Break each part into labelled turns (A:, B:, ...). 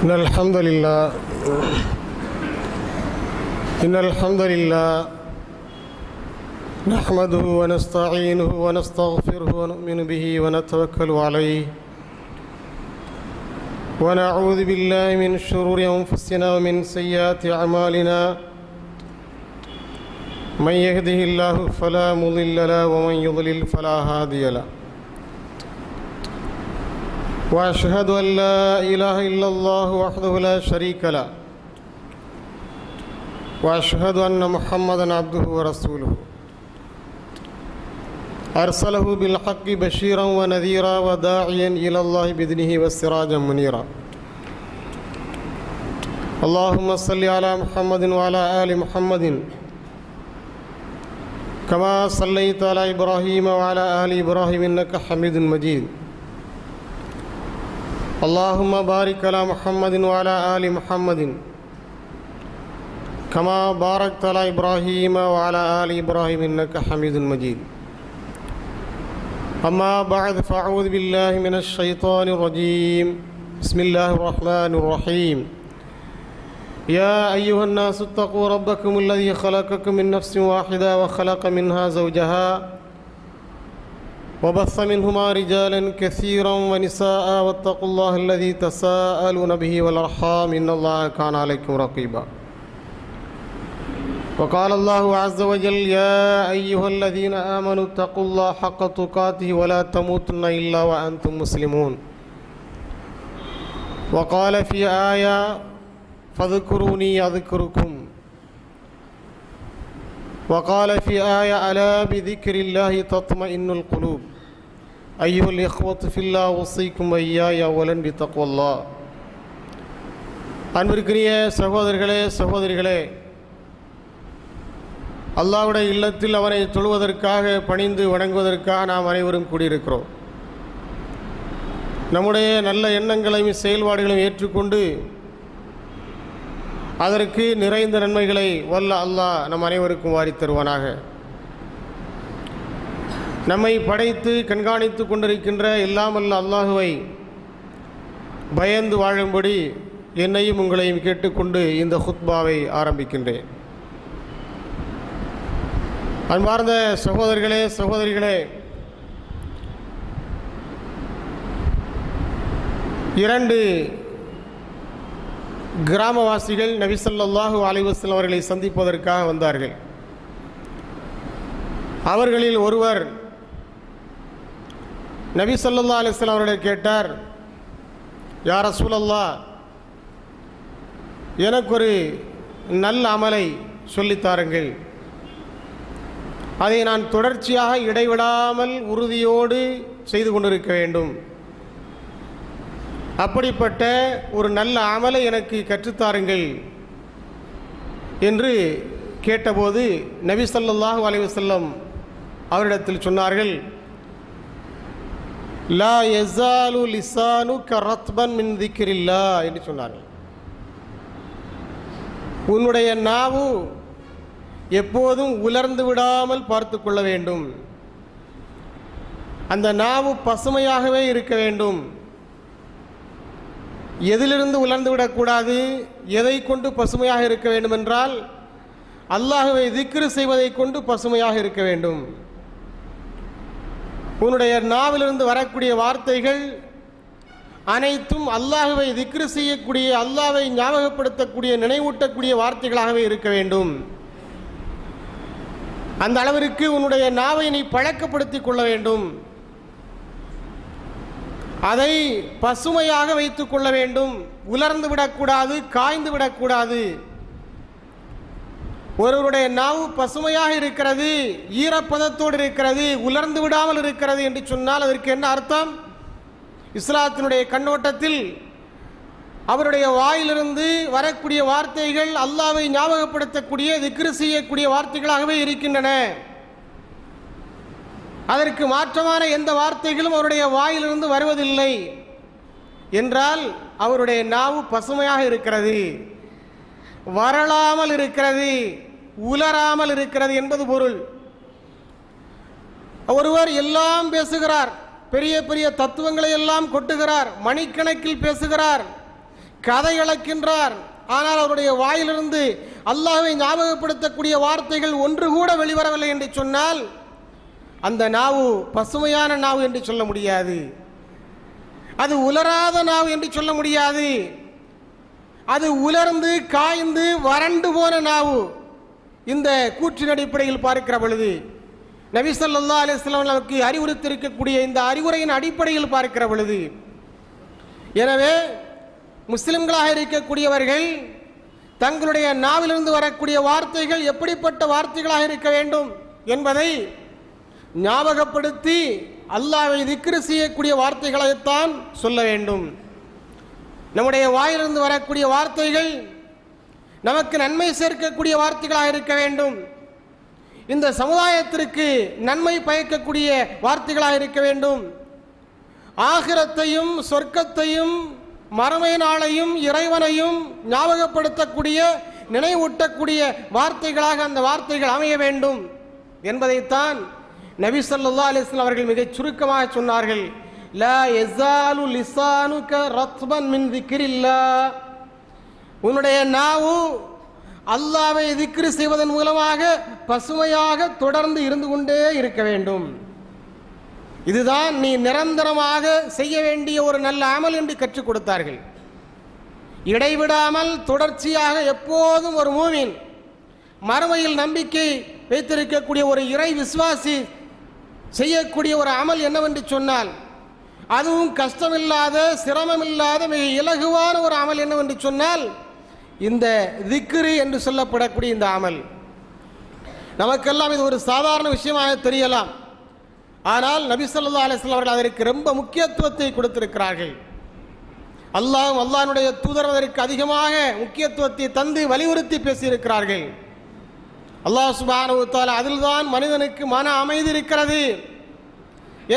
A: إن الحمد لله نحمده ونستعينه ونستغفره ونؤمن به ونتوكل عليه ونعوذ بالله من شرور أنفسنا ومن سيئات أعمالنا من يهده الله فلا مضل له ومن يضلل فلا هادي له وأشهد أن لا إله إلا الله وحده لا شريك له وأشهد أن محمدًا عبده ورسوله أرسله بالحق بشيرا ونذيرا وداعيا إلى الله بإذنه وسراجا منيرا اللهم صل على محمد وعلى آل محمد كما صليت على إبراهيم وعلى آل إبراهيم إنك حميد مجيد اللهم بارك على محمد وعلى آل محمد كما باركت على إبراهيم وعلى آل إبراهيم إنك حميد مجيد أما بعد فأعوذ بالله من الشيطان الرجيم بسم الله الرحمن الرحيم يا أيها الناس اتقوا ربكم الذي خلقكم من نفس واحدة وخلق منها زوجها وبث منهما رجالا كثيرا ونساء واتقوا الله الذي تساءلون به والأرحام إن الله كان عليكم رقيبا وقال الله عز وجل يا أيها الذين آمنوا اتقوا الله حق تقاته ولا تموتن إلا وأنتم مسلمون وقال في آية فاذكروني أذكركم وقال في آية ألا بذكر الله تطمئن القلوب أيها الإخوة في الله أوصيكم وإياي أولا بتقوى الله அன்பிற்குரிய சகோதரர்களே சகோதரிகளே, அல்லாஹ்வுடைய இல்லத்தில் அவனை தொழுவதற்காக பணிந்து வணங்குவதற்காக நாம் அனைவரும் கூடியிருக்கிறோம். நம்முடைய நல்ல எண்ணங்களையும் செயல்பாடுகளையும் ஏற்றுக்கொண்டு அதற்கு நிறைந்த நன்மைகளை வல்ல அல்லாஹ் நம் அனைவருக்கும் வாரித் தருவானாக. நம்மை படைத்து கண்காணித்து கொண்டிருக்கின்ற எல்லாம் வல்ல அல்லாஹுவை பயந்து வாழும்படி என்னையும் உங்களையும் கேட்டுக்கொண்டு இந்த ஹுத்பாவை ஆரம்பிக்கின்றேன். அன்பார்ந்த சகோதரர்களே சகோதரிகளே, இரண்டு கிராமவாசிகள் நபி ஸல்லல்லாஹு அலைஹி வஸல்லம் அவர்களை சந்திப்பதற்காக வந்தார்கள். அவர்களில் ஒருவர் நபி ஸல்லல்லாஹு அலைஹி வஸல்லம் அவர்களை கேட்டார், யா ரசூலல்லாஹ், எனக்கு ஒரு நல்ல அமலை சொல்லித்தாருங்கள், அதை நான் தொடர்ச்சியாக இடைவிடாமல் உறுதியோடு செய்து கொண்டிருக்க வேண்டும். அப்படிப்பட்ட ஒரு நல்ல அமலை எனக்கு கற்றுத்தாருங்கள் என்று கேட்டபோது நபி ஸல்லல்லாஹு அலைஹி வஸல்லம் அவரிடத்தில் சொன்னார்கள், லா யஸாலு லிசானுக ரத்பன் மின் திக்ரில்லாஹ் என்று சொன்னார்கள். உன்னுடைய நாவு எப்போதும் உலர்ந்து விடாமல் பார்த்து கொள்ள வேண்டும். அந்த நாவு பசுமையாகவே இருக்க வேண்டும். எதிலிருந்து உலர்ந்து விடக்கூடாது, எதை கொண்டு பசுமையாக இருக்க வேண்டும் என்றால் அல்லாஹுவை திக்ரு செய்வதை கொண்டு பசுமையாக இருக்க வேண்டும். உன்னுடைய நாவிலிருந்து வரக்கூடிய வார்த்தைகள் அனைத்தும் அல்லாஹுவை திக்ரு செய்யக்கூடிய, அல்லாஹ்வை ஞாபகப்படுத்தக்கூடிய, நினைவூட்டக்கூடிய வார்த்தைகளாகவே இருக்க வேண்டும். அந்த அளவிற்கு உன்னுடைய நாவை நீ பழக்கப்படுத்திக் கொள்ள வேண்டும். அதை பசுமையாக வைத்துக் கொள்ள வேண்டும். உலர்ந்து விடக்கூடாது, காய்ந்து விடக்கூடாது. ஒருவருடைய நாவு பசுமையாக இருக்கிறது, ஈரப்பதத்தோடு இருக்கிறது, உலர்ந்து விடாமல் இருக்கிறது என்று சொன்னால் அதற்கு என்ன அர்த்தம்? இஸ்லாத்தினுடைய கண்ணோட்டத்தில் அவருடைய வாயிலிருந்து வரக்கூடிய வார்த்தைகள் அல்லாஹ்வை ஞாபகப்படுத்தக்கூடிய, திக்ரு செய்யக்கூடிய வார்த்தைகளாகவே இருக்கின்றன. அதற்கு மாற்றமான எந்த வார்த்தைகளும் அவருடைய வாயிலிருந்து வருவதில்லை என்றால் அவருடைய நாவு பசுமையாக இருக்கிறது, வரலாமல் இருக்கிறது, உலராமல் இருக்கிறது என்பது பொருள். ஒருவர் எல்லாம் பேசுகிறார், பெரிய பெரிய தத்துவங்களை எல்லாம் கொட்டுகிறார், மணிக்கணக்கில் பேசுகிறார், கதை இழக்கின்றார். ஆனால் அவருடைய வாயிலிருந்து அல்லாஹ்வை ஞாபகப்படுத்தக்கூடிய வார்த்தைகள் ஒன்று கூட வெளிவரவில்லை என்று சொன்னால் அந்த நாவு பசுமையான நாவு என்று சொல்ல முடியாது. அது உலராத நாவு என்று சொல்ல முடியாது. அது உலர்ந்து காய்ந்து வறண்டு போன நாவு. இந்த கூற்றின் அடிப்படையில் பார்க்கிற பொழுது நபி ஸல்லல்லாஹு அலைஹி வஸல்லம் நமக்கு அறிவுறுத்திருக்கக்கூடிய இந்த அறிவுரையின் அடிப்படையில் பார்க்கிற பொழுது, எனவே முஸ்லிம்களாக இருக்கக்கூடியவர்கள் தங்களுடைய நாவிலிருந்து வரக்கூடிய வார்த்தைகள் எப்படிப்பட்ட வார்த்தைகளாக இருக்க வேண்டும் என்பதை ஞாபகப்படுத்தி அல்லாஹ்வை திக்ர் செய்யக்கூடிய வார்த்தைகளைத்தான் சொல்ல வேண்டும். நம்முடைய வாயிலிருந்து வரக்கூடிய வார்த்தைகள் நமக்கு நன்மை சேர்க்கக்கூடிய வார்த்தைகளாக இருக்க வேண்டும். இந்த சமுதாயத்திற்கு நன்மை பயக்கக்கூடிய வார்த்தைகளாக இருக்க வேண்டும். ஆகிரத்தையும் சொர்க்கத்தையும் மறுமை நாளையும் இறைவனையும் ஞாபகப்படுத்தக்கூடிய நினைவூட்டக்கூடிய வார்த்தைகளாக அந்த வார்த்தைகள் அமைய வேண்டும் என்பதைத்தான் நபி ஸல்லல்லாஹு அலைஹி வஸல்லம் அவர்கள் மிகச் சுருக்கமாக சொன்னார்கள். லா யஸாலு லிசானுக ரத்பன் மின் திக்ரில்லாஹ். உன்னுடைய நாவு அல்லாஹ்வை திக்ர் செய்வதன் மூலமாக பசுமையாக தொடர்ந்து இருந்து கொண்டே இருக்க வேண்டும். இதுதான் நீ நிரந்தரமாக செய்ய வேண்டிய ஒரு நல்ல அமல் என்று கற்றுக் கொடுத்தார்கள். இடைவிடாமல் தொடர்ச்சியாக எப்போதும் ஒரு மூமின், மறுமையில் நம்பிக்கை வைத்திருக்கக்கூடிய ஒரு இறை விசுவாசி செய்யக்கூடிய ஒரு அமல் என்னவென்று சொன்னால், அதுவும் கஷ்டமில்லாத சிரமமில்லாத மிக இலகுவான ஒரு அமல் என்னவென்று சொன்னால் இந்த திக்ரு என்று சொல்லப்படக்கூடிய இந்த அமல். நமக்கெல்லாம் இது ஒரு சாதாரண விஷயமாக தெரியலாம். ஆனால் நபி ஸல்லல்லாஹு அலைஹி வஸல்லம் அவர்கள் அதற்கு ரொம்ப முக்கியத்துவத்தை கொடுத்திருக்கிறார்கள். அல்லாஹ்வும் அல்லாஹ்வுடைய தூதர் அதற்கு அதிகமாக முக்கியத்துவத்தை தந்து வலியுறுத்தி பேசியிருக்கிறார்கள். அல்லாஹ் சுப்ஹானஹு வ தஆலா அதில்தான் மனிதனுக்கு மன அமைதி இருக்கிறது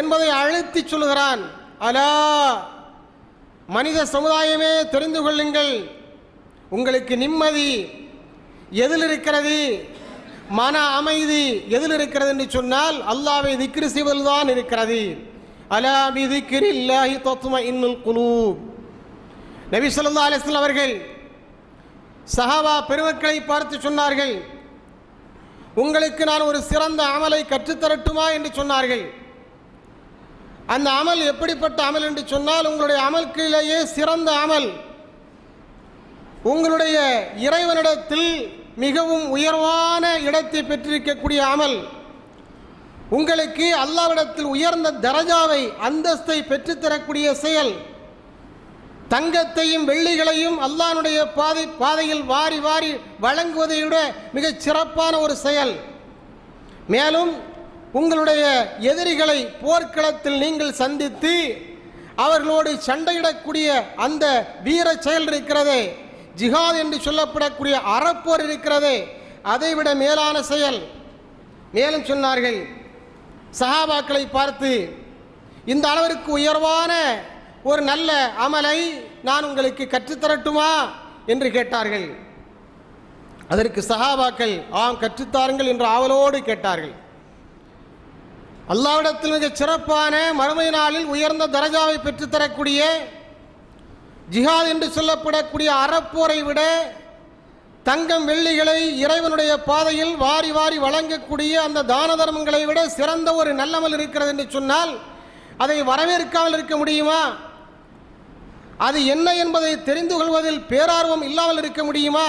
A: என்பதை அழுத்தி சொல்கிறான். அலா, மனித சமுதாயமே தெரிந்து கொள்ளுங்கள், உங்களுக்கு நிம்மதி எதில் இருக்கிறது, மன அமைதி எதில் இருக்கிறது என்று சொன்னால் அல்லாஹ்வை திக்ர் செய்வதில்தான் இருக்கிறது. அலா பி திக்ரில்லாஹி தத்மஇன்னுல் குலூப். நபி ஸல்லல்லாஹு அலைஹி வஸல்லம் அவர்கள் சஹாபா பெருமக்களை பார்த்து சொன்னார்கள், உங்களுக்கு நான் ஒரு சிறந்த அமலை கற்றுத்தரட்டுமா என்று சொன்னார்கள். அந்த அமல் எப்படிப்பட்ட அமல் என்று சொன்னால், உங்களுடைய அமல்களிலேயே சிறந்த அமல், உங்களுடைய இறைவனிடத்தில் மிகவும் உயர்வான இடத்தை பெற்றிருக்கக்கூடிய அமல், உங்களுக்கு அல்லாஹ்விடத்தில் உயர்ந்த தரஜாவை அந்தஸ்தை பெற்றுத்தரக்கூடிய செயல், தங்கத்தையும் வெள்ளிகளையும் அல்லாஹ்வுடைய பாதையில் வாரி வாரி வழங்குவதை விட மிகச் சிறப்பான ஒரு செயல். மேலும் உங்களுடைய எதிரிகளை போர்க்களத்தில் நீங்கள் சந்தித்து அவர்களோடு சண்டையிடக்கூடிய அந்த வீர செயல் இருக்கிறதே, ஜிஹாத் என்று சொல்லப்படக்கூடிய அறப்போர் இருக்கிறதே, அதைவிட மேலான செயல். மேலும் சொன்னார்கள், சஹாபாக்களை பார்த்து இந்த அளவிற்கு உயர்வான ஒரு நல்ல அமலை நான் உங்களுக்கு கற்றுத்தரட்டுமா என்று கேட்டார்கள். அதற்கு சஹாபாக்கள் ஆம் கற்றுத்தாருங்கள் என்று ஆவலோடு கேட்டார்கள். அல்லாஹ்விடத்தில் மிக சிறப்பான மறுமை நாளில் உயர்ந்த தரஜாவை பெற்றுத்தரக்கூடிய ஜிஹாத் என்று சொல்லப்படக்கூடிய அறப்போரை விட தங்கம் வெள்ளிகளை இறைவனுடைய பாதையில் வாரி வாரி வழங்கக்கூடிய அந்த தான தர்மங்களை விட சிறந்த ஒரு நல்லமல் இருக்கிறது என்று சொன்னால் அதை வரவேற்காமல் இருக்க முடியுமா? அது என்ன என்பதை தெரிந்து கொள்வதில் பேரார்வம் இல்லாமல் இருக்க முடியுமா?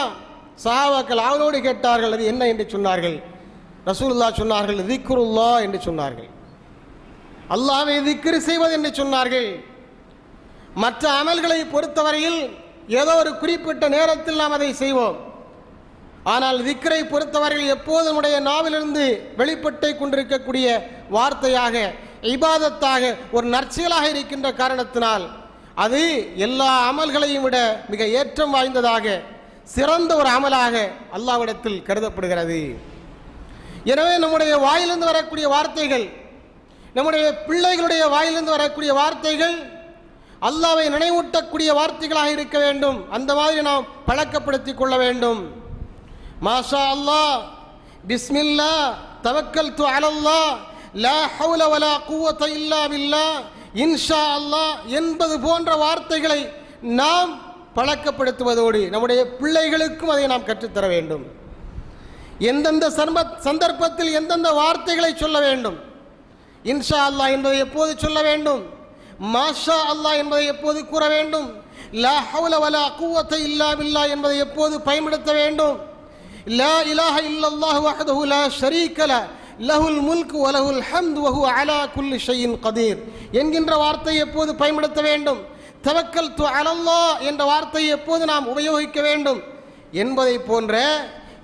A: சஹாபாக்கள் அவனோடு கேட்டார்கள், அது என்ன என்று சொன்னார்கள். ரசூலுல்லாஹ் சொன்னார்கள், திக்ருல்லாஹ் என்று சொன்னார்கள். அல்லாஹ்வை திக்ர் செய்வது என்று சொன்னார்கள். மற்ற அமல்களை பொறுத்தவரையில் ஏதோ ஒரு குறிப்பிட்ட நேரத்தில் நாம் அதை செய்வோம். ஆனால் திக்ரை பொறுத்தவரையில் எப்போது நம்முடைய நாவிலிருந்து வெளிப்பட்டு கொண்டிருக்கக்கூடிய வார்த்தையாக, இபாதத்தாக, ஒரு நற்செயலாக இருக்கின்ற காரணத்தினால் அது எல்லா அமல்களையும் விட மிக ஏற்றம் வாய்ந்ததாக, சிறந்த ஒரு அமலாக அல்லாஹ்விடத்தில் கருதப்படுகிறது. எனவே நம்முடைய வாயிலிருந்து வரக்கூடிய வார்த்தைகள், நம்முடைய பிள்ளைகளுடைய வாயிலிருந்து வரக்கூடிய வார்த்தைகள் அல்லாஹ்வை நினைவூட்டக்கூடிய வார்த்தைகளாக இருக்க வேண்டும். அந்த மாதிரி நாம் பழக்கப்படுத்திக் கொள்ள வேண்டும். மாஷா அல்லாஹ், பிஸ்மில்லா, தவக்கல்து அலல்லாஹ், லா ஹவுல வலா குவத இல்லா பில்லாஹ், இன்ஷா அல்லாஹ் என்பது போன்ற வார்த்தைகளை நாம் பழக்கப்படுத்துவதோடு நம்முடைய பிள்ளைகளுக்கும் அதை நாம் கற்றுத்தர வேண்டும். எந்தெந்த சந்தர்ப்பத்தில் எந்தெந்த வார்த்தைகளை சொல்ல வேண்டும், இன்ஷா அல்லாஹ் என்பதை எப்போது சொல்ல வேண்டும், மாஷா அல்லாஹ் என்பதை எப்போது கூற வேண்டும், லா ஹவுல வலா குவத்த இல்லா பில்லாஹ் என்பதை எப்போது பயன்படுத்த வேண்டும், லா இலாஹ இல்லல்லாஹு வஹ்தஹு லா ஷரீக லஹு லஹுல் முல்கு வ லஹுல் ஹம்து வ ஹுவ அலா குல்லி ஷைஇன் கதீர் என்கின்ற வார்த்தையை எப்போது பயன்படுத்த வேண்டும், தவக்கல்து அலல்லாஹ் என்ற வார்த்தையை எப்போது நாம் உபயோகிக்க வேண்டும் என்பதை போன்ற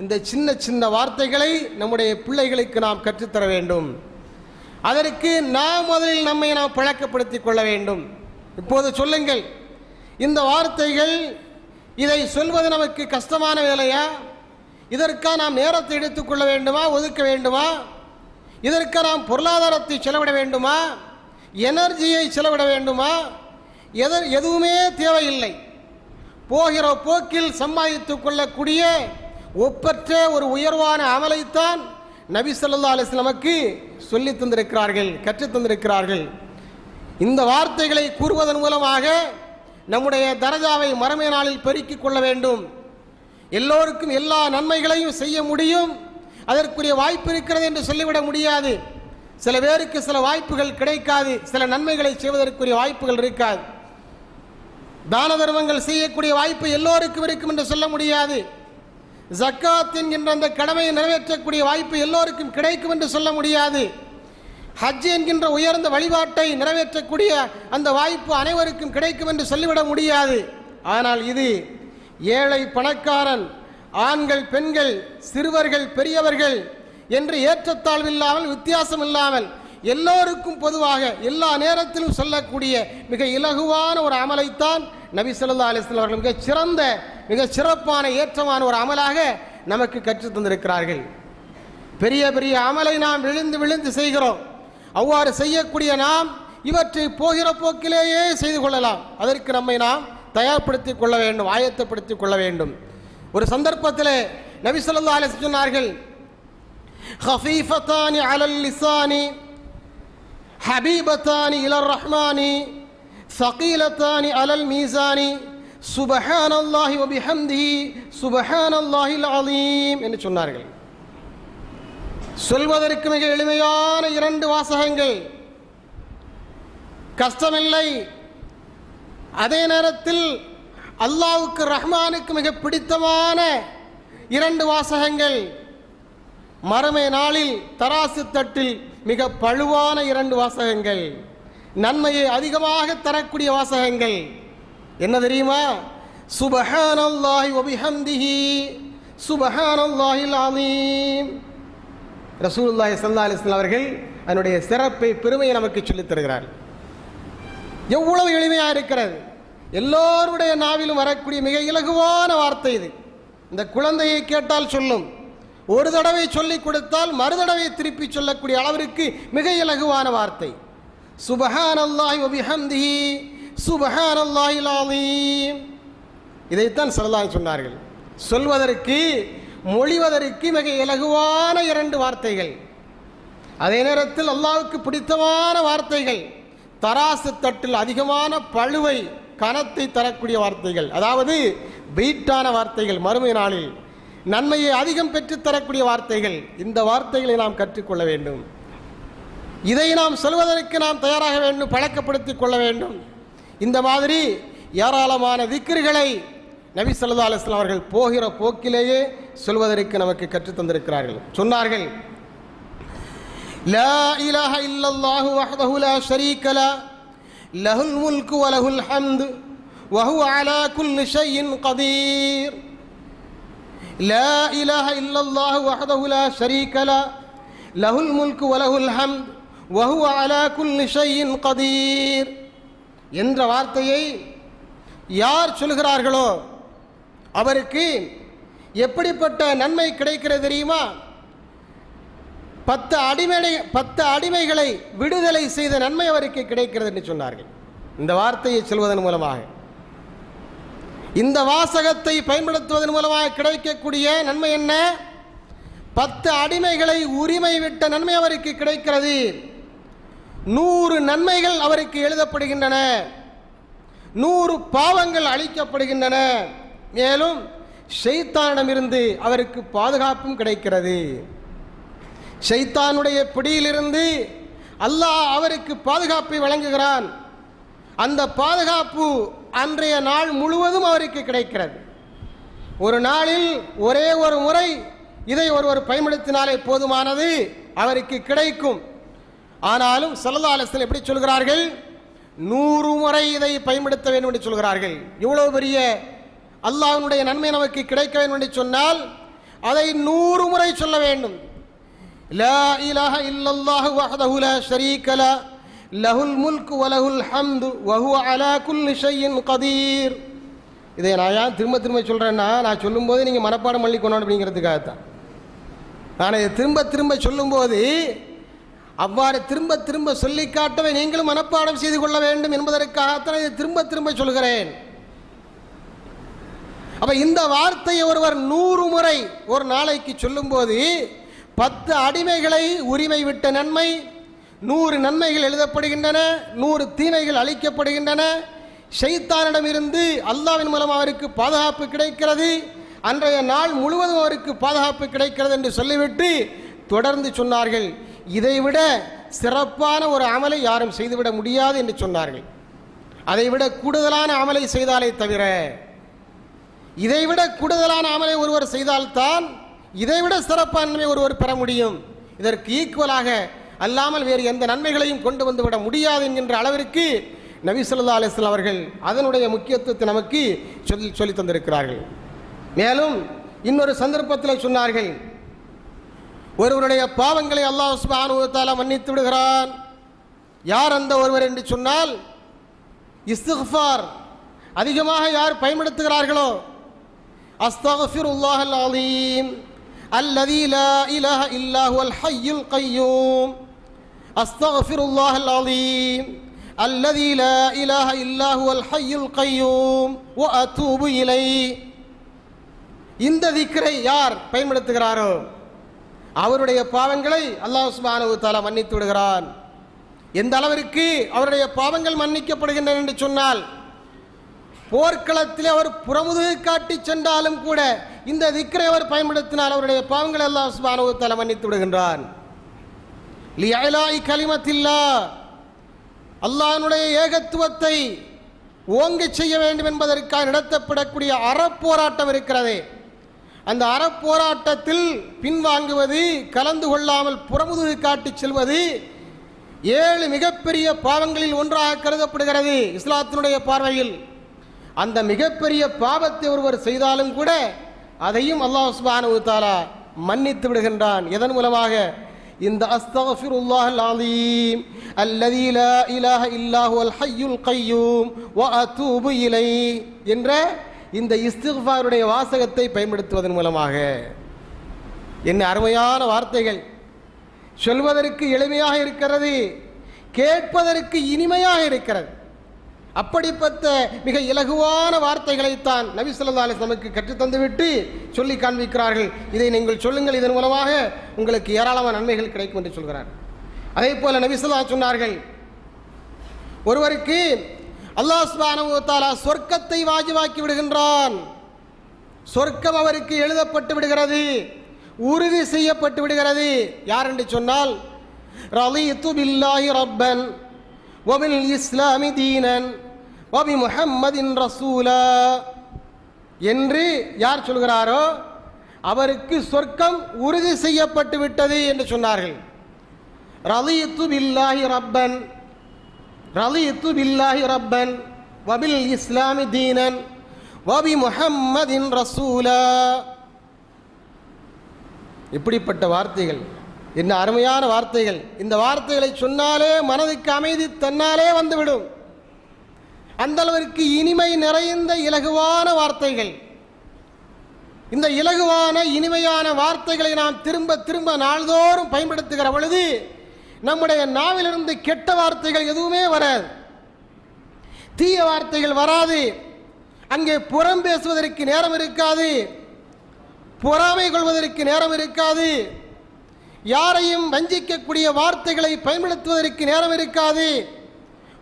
A: இந்த சின்ன சின்ன வார்த்தைகளை நம்முடைய பிள்ளைகளுக்கு நாம் கற்றுத்தர வேண்டும். அதற்கு நாம் முதலில் நம்மை நாம் பழக்கப்படுத்திக் கொள்ள வேண்டும். இப்போது சொல்லுங்கள், இந்த வார்த்தைகள் இதை சொல்வது நமக்கு கஷ்டமான வேலையா? இதற்காக நாம் நேரத்தை எடுத்துக்கொள்ள வேண்டுமா, ஒதுக்க வேண்டுமா? இதற்காக நாம் பொருளாதாரத்தை செலவிட வேண்டுமா, எனர்ஜியை செலவிட வேண்டுமா? எதுவுமே தேவையில்லை. போகிற போக்கில் சம்பாதித்துக் கொள்ளக்கூடிய ஒப்பற்ற ஒரு உயர்வான அமலைத்தான் நபி ஸல்லல்லாஹு அலைஹி வஸல்லம் நமக்கு சொல்லி தந்திருக்கிறார்கள், கற்றுத் தந்திருக்கிறார்கள். இந்த வார்த்தைகளை கூறுவதன் மூலமாக நம்முடைய தரஜாவை மறுமை நாளில் பெருக்கிக் கொள்ள வேண்டும். எல்லோருக்கும் எல்லா நன்மைகளையும் செய்ய முடியும், அதற்குரிய வாய்ப்பு இருக்கிறது என்று சொல்லிவிட முடியாது. சில பேருக்கு சில வாய்ப்புகள் கிடைக்காது, சில நன்மைகளை செய்வதற்குரிய வாய்ப்புகள் இருக்காது. தான தர்மங்கள் செய்யக்கூடிய வாய்ப்பு எல்லோருக்கும் இருக்கும் என்று சொல்ல முடியாது. ஜக்காத் என்கின்ற அந்த கடமையை நிறைவேற்றக்கூடிய வாய்ப்பு எல்லோருக்கும் கிடைக்கும் என்று சொல்ல முடியாது. ஹஜ் என்கின்ற உயர்ந்த வழிபாட்டை நிறைவேற்றக்கூடிய அந்த வாய்ப்பு அனைவருக்கும் கிடைக்கும் என்று சொல்லிவிட முடியாது. ஆனால் இது ஏழை பணக்காரன், ஆண்கள் பெண்கள், சிறுவர்கள் பெரியவர்கள் என்று ஏற்றத்தாழ்வில்லாமல் வித்தியாசம் இல்லாமல் எல்லோருக்கும் பொதுவாக எல்லா நேரத்திலும் சொல்லக்கூடிய மிக இலகுவான ஒரு அமலைத்தான் நபி ஸல்லல்லாஹு அலைஹி வஸல்லம் அவர்கள் மிகச் சிறந்த மிக சிறப்பான ஏற்றமான ஒரு அமலாக நமக்கு கற்றுத் தந்திருக்கிறார்கள். பெரிய பெரிய அமலை நாம் விழுந்து விழுந்து செய்கிறோம். அவ்வாறு செய்யக்கூடிய நாம் இவற்றை போகிற போக்கிலேயே செய்து கொள்ளலாம். அதற்கு நம்மை நாம் தயார்படுத்திக் கொள்ள வேண்டும், ஆயத்தப்படுத்திக் கொள்ள வேண்டும். ஒரு சந்தர்ப்பத்தில் நபி ஸல்லல்லாஹு அலைஹி வஸல்லம் சொன்னார்கள், ஹஃபீஃபத்தானி அலல் லிசானி ஹபீபத்தானி இலர் ரஹ்மானி ஸகீலத்தானி அலல் மீசானி சுப்ஹானல்லாஹி வ பிஹம்திஹி சுப்ஹானல்லாஹில் அலீம் என்று சொன்னார்கள். சொல்வதற்கு மிக எளிமையான இரண்டு வாசகங்கள், கஷ்டமில்லை. அதே நேரத்தில் அல்லாஹ்வுக்கு ரஹ்மானுக்கு மிக பிடித்தமான இரண்டு வாசகங்கள். மறுமை நாளில் தராசு தட்டில் மிக பழுவான இரண்டு வாசகங்கள், நன்மையை அதிகமாக தரக்கூடிய வாசகங்கள். என்ன தெரியுமா? சுப்ஹானல்லாஹி வ பிஹம்திஹி சுப்ஹானல்லாஹில் அலீம். ரசூலுல்லாஹி ஸல்லல்லாஹு அலைஹி வஸல்லம் அவர்கள் அதனுடைய சிறப்பை பெருமையை நமக்கு சொல்லித் தருகிறார்கள். எவ்வளவு எளிமையாக இருக்கிறது! எல்லோருடைய நாவிலும் வரக்கூடிய மிக இலகுவான வார்த்தை இது. இந்த குழந்தையை கேட்டால் சொல்லும், ஒரு தடவை சொல்லிக் கொடுத்தால் மறுதடவை திருப்பி சொல்லக்கூடிய அளவிற்கு மிக இலகுவான வார்த்தை. சுப்ஹானல்லாஹி வ பிஹம்திஹி சுப்ஹானல்லாஹில் அலீம். இதைத்தான் ஸல்லல்லாஹு சொன்னார்கள். சொல்வதற்கு மொழிவதற்கு மிக இலகுவான இரண்டு வார்த்தைகள், அதே நேரத்தில் அல்லாஹ்வுக்கு பிடித்தமான வார்த்தைகள், தராசு தட்டில் அதிகமான பழுவை கனத்தை தரக்கூடிய வார்த்தைகள், அதாவது வெயிட்டான வார்த்தைகள், மறுமை நாளில் நன்மையை அதிகம் பெற்றுத்தரக்கூடிய வார்த்தைகள். இந்த வார்த்தைகளை நாம் கற்றுக்கொள்ள வேண்டும். இதை நாம் சொல்வதற்கு நாம் தயாராக வேண்டும், பழக்கப்படுத்திக் கொள்ள வேண்டும். இந்த மாதிரி ஏராளமான திக்ருகளை நபி ஸல்லல்லாஹு அலைஹி வஸல்லம் அவர்கள் போகிற போக்கிலேயே சொல்வதற்கு நமக்கு கற்றுத் தந்திருக்கிறார்கள். சொன்னார்கள், லா இலாஹ இல்லல்லாஹு வஹ்தஹு லா ஷரீக லஹு லஹுல் முல்கு வ லஹுல் ஹம்து வ ஹுவ அலா குல்லி ஷைஇன் கதீர். லா இலாஹ இல்லல்லாஹு வஹ்தஹு லா ஷரீக லஹு லஹுல் முல்கு வ லஹுல் ஹம்து வ ஹுவ அலா குல்லி ஷைஇன் கதீர் என்ற வார்த்தையை யார் சொல்கிறார்களோ அவருக்கு எப்படிப்பட்ட நன்மை கிடைக்கிறது தெரியுமா? 10 அடிமைகளை விடுதலை செய்த நன்மை அவருக்கு கிடைக்கிறது என்று சொன்னார்கள். இந்த வார்த்தையை சொல்வதன் மூலமாக, இந்த வாசகத்தை பயன்படுத்துவதன் மூலமாக கிடைக்கக்கூடிய நன்மை என்ன? 10 அடிமைகளை உரிமை விட்ட நன்மை அவருக்கு கிடைக்கிறது. 100 நன்மைகள் அவருக்கு எழுதப்படுகின்றன. 100 பாவங்கள் அழிக்கப்படுகின்றன. மேலும் ஷைத்தானிடமிருந்து அவருக்கு பாதுகாப்பும் கிடைக்கிறது. ஷைத்தானுடைய பிடியிலிருந்து அல்லாஹ் அவருக்கு பாதுகாப்பை வழங்குகிறான். அந்த பாதுகாப்பு அன்றைய நாள் முழுவதும் அவருக்கு கிடைக்கிறது. ஒரு நாளில் ஒரே ஒரு முறை இதை ஒருவர் பயன்படுத்தினாலே போதுமானது, அவருக்கு கிடைக்கும். ஆனாலும் ஸல்லல்லாஹு அலைஹி வஸல்லம் எப்படி சொல்கிறார்கள்? 100 முறை இதை பயன்படுத்த வேண்டும் என்று சொல்கிறார்கள். இவ்வளவு பெரிய அல்லாஹ்வுடைய நன்மை நமக்கு கிடைக்க வேண்டும் என்று சொன்னால் அதை 100 முறை சொல்ல வேண்டும். லா இலாஹ இல்லல்லாஹு வஹ்தஹு லா ஷரீக லஹு லஹுல் முல்கு வ லஹுல் ஹம்து வ ஹுவ அலா குல்லி ஷைஇன் கதீர். இதை நான் ஏன் திரும்ப திரும்ப சொல்கிறேன்னா, நான் சொல்லும்போது நீங்கள் மனப்பாடம் பண்ணிக்கணும் அப்படிங்கிறதுக்காகத்தான். நான் இதை திரும்ப திரும்ப சொல்லும்போது அவ்வாறு திரும்ப திரும்ப சொல்லி காட்டவே நீங்களும் மனப்பாடம் செய்து கொள்ள வேண்டும் என்பதற்காகத்தான் இதை திரும்ப திரும்ப சொல்கிறேன். அப்ப இந்த வார்த்தையை ஒருவர் 100 முறை ஒரு நாளைக்கு சொல்லும்போது 10 அடிமைகளை உரிமை விட்ட நன்மை, 100 நன்மைகள் எழுதப்படுகின்றன, 100 தீமைகள் அளிக்கப்படுகின்றன. ஷைத்தானிடமிருந்து அல்லாஹ்வின் மூலம் அவருக்கு பாதுகாப்பு கிடைக்கிறது. அன்றைய நாள் முழுவதும் அவருக்கு பாதுகாப்பு கிடைக்கிறது என்று சொல்லிவிட்டு தொடர்ந்து சொன்னார்கள், இதைவிட சிறப்பான ஒரு அமலை யாரும் செய்துவிட முடியாது என்று சொன்னார்கள். அதைவிட கூடுதலான அமலை செய்தாலே தவிர, இதைவிட கூடுதலான அமலை ஒருவர் செய்தால்தான் இதைவிட சிறப்பான நன்மை ஒருவர் பெற முடியும். இதற்கு ஈக்குவலாக அல்லாமல் வேறு எந்த நன்மைகளையும் கொண்டு வந்துவிட முடியாது என்கின்ற அளவிற்கு நபி ஸல்லல்லாஹு அலைஹி வஸல்லம் அவர்கள் அதனுடைய முக்கியத்துவத்தை நமக்கு சொல்லி தந்திருக்கிறார்கள். மேலும் இன்னொரு சந்தர்ப்பத்தில் சொன்னார்கள், ஒருவருடைய பாவங்களை அல்லாஹ் சுப்ஹானஹு வ தஆலா மன்னித்து விடுகிறான். யார் அந்த ஒருவர் என்று சொன்னால், இஸ்திக்ஃபார் அதிகமாக யார் பயன்படுத்துகிறார்களோ, அஸ்தக்ஃபிருல்லாஹல் அலீம் அல்லதீ லா இலாஹ இல்லா ஹுவல் ஹய்யுல் கய்யூம், அஸ்தக்ஃபிருல்லாஹல் அலீம் அல்லதீ லா இலாஹ இல்லா ஹுவல் ஹய்யுல் கய்யூம் வ அதூபு இலைஹி. இந்த திக்ரை யார் பயன்படுத்துகிறாரோ அவருடைய பாவங்களை அல்லாஹ் சுப்ஹானஹு வ தஆலா மன்னித்து விடுகிறான். எந்த அளவிற்கு அவருடைய பாவங்கள் மன்னிக்கப்படுகின்றன என்று சொன்னால், போர்க்களத்தில் அவர் புறமுதுகு காட்டி சென்றாலும் கூட இந்த திக்ரை அவர் பயன்படுத்தினால் அவருடைய பாவங்களை அல்லாஹ் சுப்ஹானஹு வ தஆலா மன்னித்து விடுகின்றான். லியலாஇ கலிமத்தில்லாஹ், அல்லாஹ்வுடைய ஏகத்துவத்தை ஓங்கி செய்ய வேண்டும் என்பதற்காக நடத்தப்படக்கூடிய அறப்போராட்டம் இருக்கிறதே, அந்த அறப்போராட்டத்தில் பின்வாங்குவது, கலந்து கொள்ளாமல் புறமுதுகு காட்டி செல்வது 7 மிகப்பெரிய பாவங்களில் ஒன்றாக கருதப்படுகிறது இஸ்லாத்தினுடைய பார்வையில். அந்த மிகப்பெரிய பாவத்தை ஒருவர் செய்தாலும் கூட அதையும் அல்லாஹ் சுப்ஹானஹு வ தஆலா மன்னித்து விடுகின்றான். எதன் மூலமாக? இந்த அஸ்தக்ஃபிருல்லாஹல் அலீம் அல்லதீ லா இலாஹ இல்லா ஹுவல் ஹய்யுல் கய்யூம் வ அதூபு இலைஹி என்ற இந்த இஸ்திக்ஃபாருடைய வாசகத்தை பயன்படுத்துவதன் மூலமாக. என்ன அருமையான வார்த்தைகள்! சொல்வதற்கு எளிமையாக இருக்கிறது, கேட்பதற்கு இனிமையாக இருக்கிறது. அப்படிப்பட்ட மிக இலகுவான வார்த்தைகளைத்தான் நபி ஸல்லல்லாஹு அலைஹி வஸல்லம் நமக்கு கற்றுத்தந்துவிட்டு சொல்லி காண்பிக்கிறார்கள். இதை நீங்கள் சொல்லுங்கள், இதன் மூலமாக உங்களுக்கு ஏராளமான நன்மைகள் கிடைக்கும் என்று சொல்கிறார். அதே போல நபி ஸல்லல்லாஹு அலைஹி வஸல்லம் சொன்னார்கள், ஒருவருக்கு அல்லாஹ் சுப்ஹானஹு வ தஆலா சொர்க்கத்தை வாஜிபாக்கி விடுகின்றான். சொர்க்கம் அவருக்கு எழுதப்பட்டு விடுகிறது, உறுதி செய்யப்பட்டு விடுகிறது. யார் என்று சொன்னால், ரலீது பில்லாஹி ரப்பன் வ பில் இஸ்லாமி தீனன் வ பி முஹம்மதின் ரசூலா என்று யார் சொல்கிறாரோ அவருக்கு சொர்க்கம் உறுதி செய்யப்பட்டு விட்டது என்று சொன்னார்கள். ரலீது பில்லாஹி ரப்பன், ரலீது பில்லாஹி ரப்பன் வ பில் இஸ்லாமி தீனன் வ பி முஹம்மதின் ரசூலா. இப்படிப்பட்ட வார்த்தைகள், என்ன அருமையான வார்த்தைகள்! இந்த வார்த்தைகளை சொன்னாலே மனதுக்கு அமைதி தன்னாலே வந்துவிடும். அந்த அளவிற்கு இனிமை நிறைந்த இலகுவான வார்த்தைகள். இந்த இலகுவான இனிமையான வார்த்தைகளை நாம் திரும்ப திரும்ப நாள்தோறும் பயன்படுத்துகிற பொழுது நம்முடைய நாவிலிருந்து கெட்ட வார்த்தைகள் எதுவுமே வராது, தீய வார்த்தைகள் வராது. அங்கே புறம் பேசுவதற்கு நேரம் இருக்காது, பொறாமை கொள்வதற்கு நேரம் இருக்காது, யாரையும் வஞ்சிக்கக்கூடிய வார்த்தைகளை பயன்படுத்துவதற்கு நேரம் இருக்காது,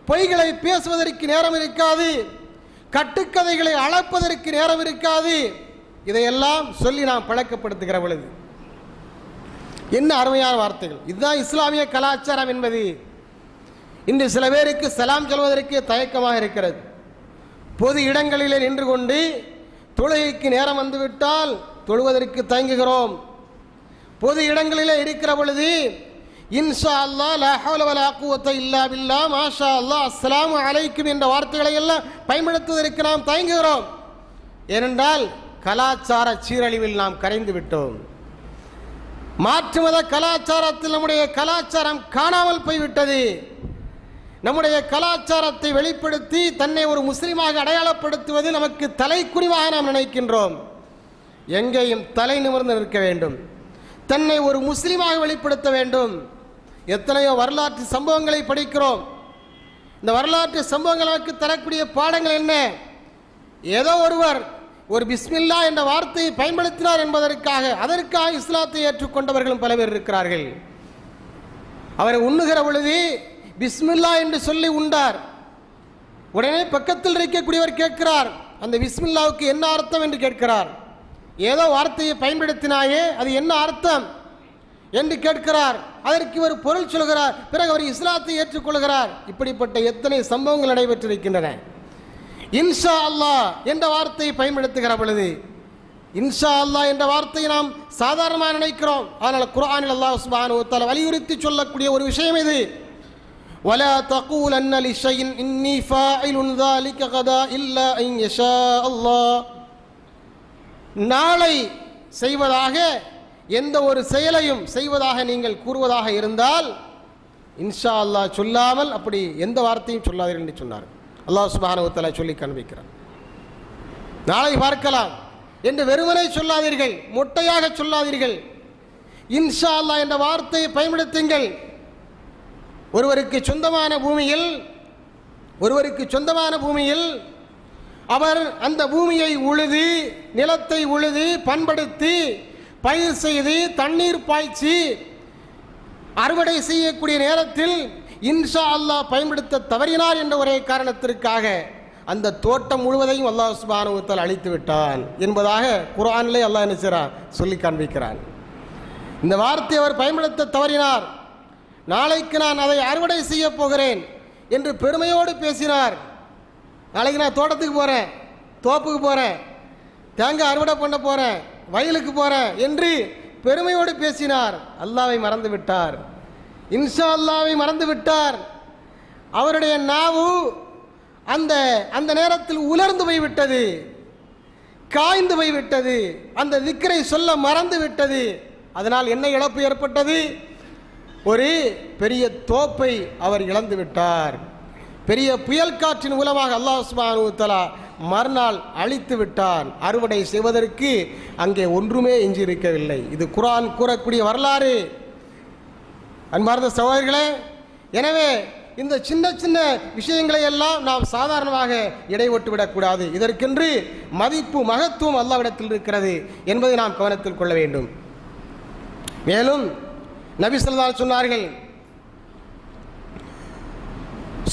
A: பொய்களை பேசுவதற்கு நேரம் இருக்காது. கட்டுக்கதைகளை அளப்பதற்கு நேரம் இருக்காது. இதையெல்லாம் சொல்லி நாம் பழக்கப்படுத்துகிற பொழுது என்ன அருமையான வார்த்தைகள்! இதுதான் இஸ்லாமிய கலாச்சாரம் என்பது. இன்று சில பேருக்கு சலாம் சொல்வதற்கு தயக்கமாக இருக்கிறது. பொது இடங்களிலே நின்று கொண்டு தொழுகைக்கு நேரம் வந்துவிட்டால் தொழுவதற்கு தயங்குகிறோம். பொது இடங்களிலே இருக்கிற பொழுது இன்ஷா அல்லாஹ், லா ஹவ்ல வலா குவத்த இல்லா பில்லாஹ், மாஷா அல்லாஹ், அஸ்ஸலாமு அலைக்கும் என்ற வார்த்தைகளை எல்லாம் பயன்படுத்துவதற்கு நாம் தயங்குகிறோம். ஏனென்றால் கலாச்சார சீரழிவில் நாம் கரைந்து விட்டோம். மாற்று மத கலாச்சாரத்தில் நம்முடைய கலாச்சாரம் காணாமல் போய்விட்டது. நம்முடைய கலாச்சாரத்தை வெளிப்படுத்தி தன்னை ஒரு முஸ்லிமாக அடையாளப்படுத்துவது நமக்கு தலைக்குனிவாக நாம் நினைக்கின்றோம். எங்கேயும் தலை நிமிர்ந்து நிற்க வேண்டும், தன்னை ஒரு முஸ்லிமாக வெளிப்படுத்த வேண்டும். எத்தனையோ வரலாற்று சம்பவங்களை படிக்கிறோம். இந்த வரலாற்று சம்பவங்கள் நமக்கு தரக்கூடிய பாடங்கள் என்ன? ஏதோ ஒருவர் ஒரு பிஸ்மில்லா என்ற வார்த்தையை பயன்படுத்தினார் என்பதற்காக அதற்காக இஸ்லாத்தை ஏற்றுக்கொண்டவர்களும் பல பேர் இருக்கிறார்கள். அவர் உண்ணுகிற பொழுது பிஸ்மில்லா என்று சொல்லி உண்டார். உடனே பக்கத்தில் இருக்கக்கூடியவர் கேட்கிறார், அந்த பிஸ்மில்லாவுக்கு என்ன அர்த்தம் என்று கேட்கிறார். ஏதோ வார்த்தையை பயன்படுத்தினாயே, அது என்ன அர்த்தம் என்று கேட்கிறார். அதற்கு இவர் பொருள் சொல்கிறார். பிறகு அவர் இஸ்லாத்தை ஏற்றுக்கொள்கிறார். இப்படிப்பட்ட எத்தனை சம்பவங்கள் நடைபெற்றிருக்கின்றன. இன்ஷா அல்லாஹ் என்ற வார்த்தையை பயன்படுத்துகிற பொழுது, இன்ஷா அல்லாஹ் என்ற வார்த்தையை நாம் சாதாரணமாக நினைக்கிறோம். ஆனால் குர்ஆனில் அல்லாஹ் சுப்ஹானஹு வ தஆலா வலியுறுத்தி சொல்லக்கூடிய ஒரு விஷயம் இது. வலா தகூலன்ன லிஷைஇன் இன்னி ஃபாயிலுன் ذلك غدا இல்லா அன் யஷா அல்லாஹ். நாளை செய்வதாக எந்த ஒரு செயலையும் செய்வதாக நீங்கள் கூறுவதாக இருந்தால் இன்ஷா அல்லாஹ் சொல்லாமல் அப்படி எந்த வார்த்தையும் சொல்லாதீர்கள் என்று சொன்னார். அல்லாஹ் சுப்ஹானஹு வ தஆலா சொல்லி காண்பிக்கிறார். நாளை பார்க்கலாம் என்று வெறுமனே சொல்லாதீர்கள், மொட்டையாக சொல்லாதீர்கள். இன்ஷா அல்லாஹ் என்ற வார்த்தையை பயன்படுத்துங்கள். ஒருவருக்கு சொந்தமான பூமியில் அவர் அந்த பூமியை உழுது, நிலத்தை உழுது, பண்படுத்தி, பயிர் செய்து, தண்ணீர் பாய்ச்சி அறுவடை செய்யக்கூடிய நேரத்தில் இன்ஷா அல்லாஹ் பயன்படுத்த தவறினார் என்ற ஒரே காரணத்திற்காக அந்த தோட்டம் முழுவதையும் அல்லாஹ் சுப்ஹானஹு வ தஆலா அழித்து விட்டான் என்பதாக குர்ஆனிலே அல்லாஹ் என்ன செய்கிறான் சொல்லி காண்பிக்கிறான். இந்த வார்த்தையை அவர் பயன்படுத்த தவறினார். நாளைக்கு நான் அதை அறுவடை செய்ய போகிறேன் என்று பெருமையோடு பேசினார். நாளைக்கு நான் தோட்டத்துக்கு போகிறேன், தோப்புக்கு போகிறேன், தேங்காய் அறுவடை பண்ண போகிறேன், வயலுக்கு போகிறேன் என்று பெருமையோடு பேசினார். அல்லாஹ்வை மறந்து விட்டார். இன்ஷா அல்லாஹ்வை மறந்து விட்டார். அவருடைய நாவு அந்த நேரத்தில் உலர்ந்து போய்விட்டது, காய்ந்து போய்விட்டது, அந்த திக்ரை சொல்ல மறந்து விட்டது. அதனால் என்ன இழப்பு ஏற்பட்டது? ஒரு பெரிய தோப்பை அவர் இழந்து விட்டார். பெரிய புயல் காற்றின் மூலமாக அல்லாஹ் சுப்ஹானஹு வ தஆலா மறுநாள் அழித்து விட்டான். அறுவடை செய்வதற்கு அங்கே ஒன்றுமே எஞ்சியிருக்கவில்லை. இது குர்ஆன் கூறக்கூடிய வரலாறு. அன்பார்ந்த சகோதரர்களே, எனவே இந்த சின்ன சின்ன விஷயங்களை எல்லாம் நாம் சாதாரணமாக இடைவிட்டு விடக்கூடாது. இதற்கென்று மதிப்பு மகத்துவம் அல்லாஹ்விடத்தில் இருக்கிறது என்பதை நாம் கவனத்தில் கொள்ள வேண்டும். மேலும் நபி ஸல்லல்லாஹு அலைஹி சொன்னார்கள்,